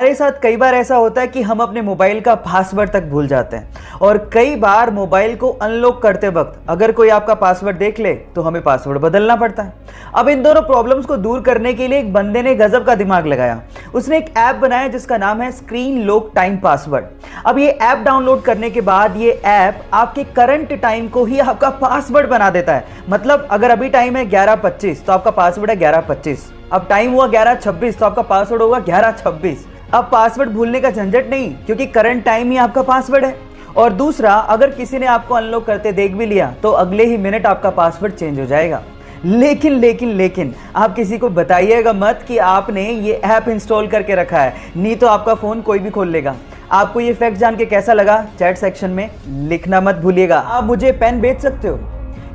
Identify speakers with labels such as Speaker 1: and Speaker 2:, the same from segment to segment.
Speaker 1: हमारे साथ कई बार ऐसा होता है कि हम अपने मोबाइल का पासवर्ड तक भूल जाते हैं और कई बार मोबाइल को अनलॉक करते वक्त अगर कोई आपका पासवर्ड देख ले तो हमें पासवर्ड बदलना पड़ता है। अब इन दोनों प्रॉब्लम्स को दूर करने के लिए एक बंदे ने गजब का दिमाग लगाया। उसने एक ऐप बनाया जिसका नाम है स्क्रीन लॉक टाइम पासवर्ड। अब ये ऐप डाउनलोड करने के बाद ये ऐप आपके करंट टाइम को ही आपका पासवर्ड बना देता है। मतलब अगर अभी टाइम है 11:25 तो आपका पासवर्ड है 11:25। अब टाइम हुआ 11:26 तो आपका पासवर्ड होगा 11:26। अब पासवर्ड भूलने का झंझट नहीं, क्योंकि करंट टाइम ही आपका पासवर्ड है। और दूसरा, अगर किसी ने आपको अनलॉक करते देख भी लिया तो अगले ही मिनट आपका पासवर्ड चेंज हो जाएगा। लेकिन आप किसी को बताइएगा मत कि आपने ये ऐप इंस्टॉल करके रखा है, नहीं तो आपका फोन कोई भी खोल लेगा। आपको ये फैक्ट जान के कैसा लगा चैट सेक्शन में लिखना मत भूलिएगा। आप मुझे पेन बेच सकते हो?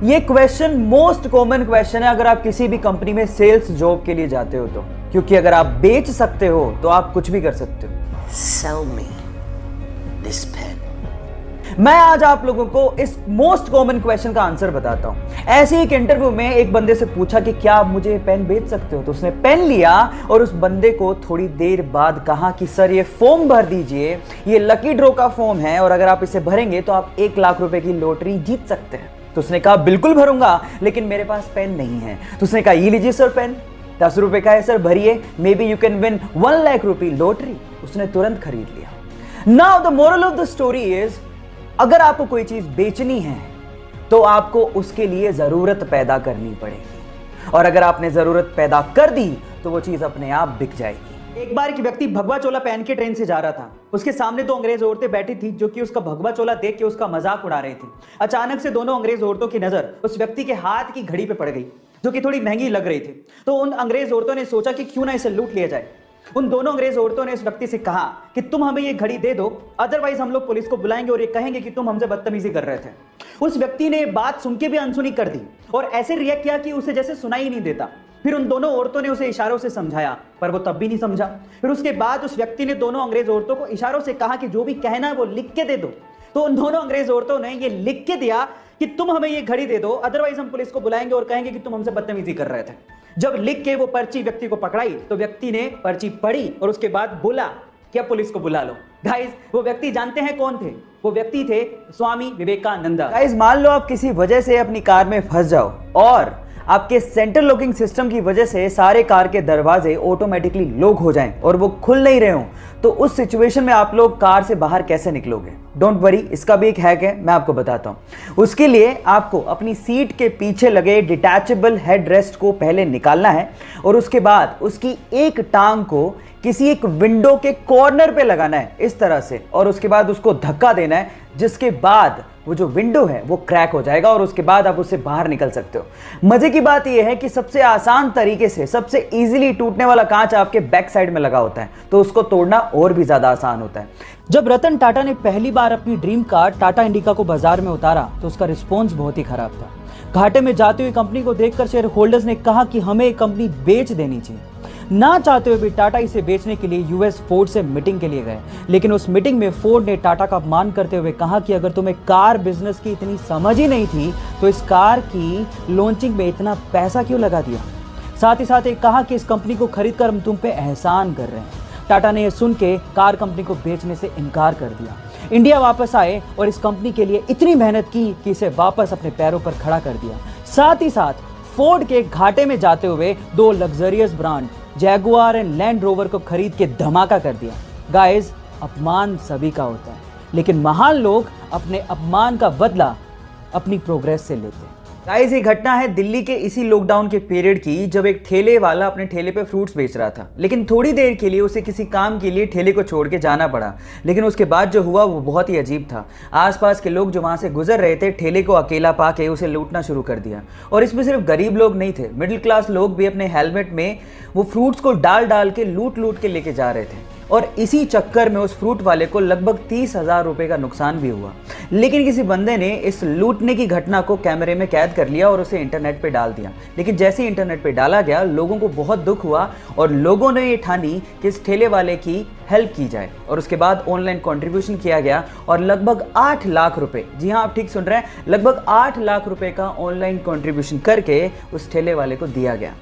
Speaker 1: ये क्वेश्चन मोस्ट कॉमन क्वेश्चन है अगर आप किसी भी कंपनी में सेल्स जॉब के लिए जाते हो तो, क्योंकि अगर आप बेच सकते हो तो आप कुछ भी कर सकते हो।
Speaker 2: Sell me this pen.
Speaker 1: मैं आज आप लोगों को इस मोस्ट कॉमन क्वेश्चन का आंसर बताता हूं। ऐसे एक इंटरव्यू में एक बंदे से पूछा कि क्या आप मुझे पेन बेच सकते हो, तो उसने पेन लिया और उस बंदे को थोड़ी देर बाद कहा कि सर ये फॉर्म भर दीजिए, ये लकी ड्रॉ का फॉर्म है और अगर आप इसे भरेंगे तो आप 1 लाख रुपए की लॉटरी जीत सकते हैं। तो उसने कहा बिल्कुल भरूंगा, लेकिन मेरे पास पेन नहीं है। तो उसने कहा ये लीजिए सर पेन, 10 रुपए का है सर, भरिए, may be you can win 1 lakh रुपए लॉटरी। उसने तुरंत खरीद लिया। Now the moral of the story is, अगर आपको कोई चीज बेचनी है तो आपको उसके लिए जरूरत पैदा करनी पड़ेगी, और अगर आपने जरूरत पैदा कर दी तो वो चीज अपने आप बिक जाएगी। एक बार एक व्यक्ति भगवा चोला पहन के ट्रेन से जा रहा था। उसके सामने 2 अंग्रेज औरतें बैठी थी जो कि उसका भगवा चोला देख के उसका मजाक उड़ा रही थी। अचानक से दोनों अंग्रेज औरतों की नजर उस व्यक्ति के हाथ की घड़ी पे पड़ गई जो कि थोड़ी महंगी लग रही थी। तो उन अंग्रेज औरतों ने सोचा कि क्यों ना इसे लूट लिया जाए। उन दोनों अंग्रेज औरतों ने इस व्यक्ति से कहा कि तुम हमें ये घड़ी दे दो, अदरवाइज हम लोग पुलिस को बुलाएंगे और ये कहेंगे कि तुम हमसे बदतमीजी कर रहे थे। उस व्यक्ति ने बात सुन के भी अनसुनी कर दी और ऐसे रिएक्ट किया कि उसे जैसे सुनाई ही नहीं देता। फिर उन दोनों औरतों ने उसे इशारों से समझाया, पर वो तब भी नहीं समझा। फिर उसके बाद उस व्यक्ति ने दोनों अंग्रेज औरतों को इशारों से कहा कि जो भी कहना है वो लिख के दे दो। तो उन दोनों अंग्रेज औरतों ने ये लिख के दिया कि तुम हमें ये घड़ी दे दो, अदरवाइज हम पुलिस को बुलाएंगे और कहेंगे कि तुम हमसे बदतमीजी कर रहे थे। जब लिख के वो पर्ची व्यक्ति को पकड़ाई तो व्यक्ति ने पर्ची पढ़ी और उसके बाद बोला कि अब पुलिस को बुला लो। गाइस, वो व्यक्ति जानते हैं कौन थे? वो व्यक्ति थे स्वामी विवेकानंद। गाइस, मान लो आप किसी वजह से अपनी कार में फंस जाओ और आपके सेंट्रल लॉकिंग सिस्टम की वजह से सारे कार के दरवाजे ऑटोमेटिकली लॉक हो जाएं और वो खुल नहीं रहे हों, तो उस सिचुएशन में आप लोग कार से बाहर कैसे निकलोगे? डोंट वरी, इसका भी एक हैक है, मैं आपको बताता हूं। उसके लिए आपको अपनी सीट के पीछे लगे डिटैचेबल हेड रेस्ट को पहले निकालना है और उसके बाद उसकी एक टांग को किसी एक विंडो के कॉर्नर पे लगाना है इस तरह से, और उसके बाद उसको धक्का देना है, जिसके बाद वो जो विंडो है वो क्रैक हो जाएगा और उसके बाद आप उससे बाहर निकल सकते हो। मजे की बात यह है कि सबसे आसान तरीके से सबसे इजीली टूटने वाला कांच आपके बैक साइड में लगा होता है, तो उसको तोड़ना और भी ज्यादा आसान होता है। जब रतन टाटा ने पहली बार अपनी ड्रीम कार टाटा इंडिका को बाजार में उतारा तो उसका रिस्पॉन्स बहुत ही खराब था। घाटे में जाती हुई कंपनी को देखकर शेयर होल्डर्स ने कहा कि हमें एक कंपनी बेच देनी चाहिए। ना चाहते हुए भी टाटा इसे बेचने के लिए यूएस फोर्ड से मीटिंग के लिए गए, लेकिन उस मीटिंग में फोर्ड ने टाटा का अपमान करते हुए कहा कि अगर तुम्हें कार बिजनेस की इतनी समझ ही नहीं थी तो इस कार की लॉन्चिंग में इतना पैसा क्यों लगा दिया। साथ ही साथ एक कहा कि इस कंपनी को खरीदकर हम तुम पे एहसान कर रहे हैं। टाटा ने यह सुन के कार कंपनी को बेचने से इनकार कर दिया। इंडिया वापस आए और इस कंपनी के लिए इतनी मेहनत की कि इसे वापस अपने पैरों पर खड़ा कर दिया। साथ ही साथ फोर्ड के घाटे में जाते हुए 2 luxurious brand Jaguar and land rover को खरीद के धमाका कर दिया। गाइस, अपमान सभी का होता है, लेकिन महान लोग अपने अपमान का बदला अपनी प्रोग्रेस से लेते हैं। गाइस, ये घटना है दिल्ली के इसी लॉकडाउन के पीरियड की, जब एक ठेले वाला अपने ठेले पे फ्रूट्स बेच रहा था, लेकिन थोड़ी देर के लिए उसे किसी काम के लिए ठेले को छोड़ के जाना पड़ा। लेकिन उसके बाद जो हुआ वो बहुत ही अजीब था। आसपास के लोग जो वहाँ से गुजर रहे थे ठेले को अकेला पाके उसे लूटना शुरू कर दिया। और इसमें सिर्फ गरीब लोग नहीं थे, मिडिल क्लास लोग भी अपने हेलमेट में वो फ्रूट्स को डाल के लूट के लेके जा रहे थे। और इसी चक्कर में उस फ्रूट वाले को लगभग 30,000 रुपए का नुकसान भी हुआ। लेकिन किसी बंदे ने इस लूटने की घटना को कैमरे में कैद कर लिया और उसे इंटरनेट पे डाल दिया। लेकिन जैसे ही इंटरनेट पे डाला गया लोगों को बहुत दुख हुआ और लोगों ने ये ठानी कि इस ठेले वाले की हेल्प की जाए, और उसके बाद ऑनलाइन कंट्रीब्यूशन किया गया और लगभग 8 लाख रुपए, जी हाँ आप ठीक सुन रहे हैं, लगभग 8 लाख रुपए का ऑनलाइन कंट्रीब्यूशन करके उस ठेले वाले को दिया गया।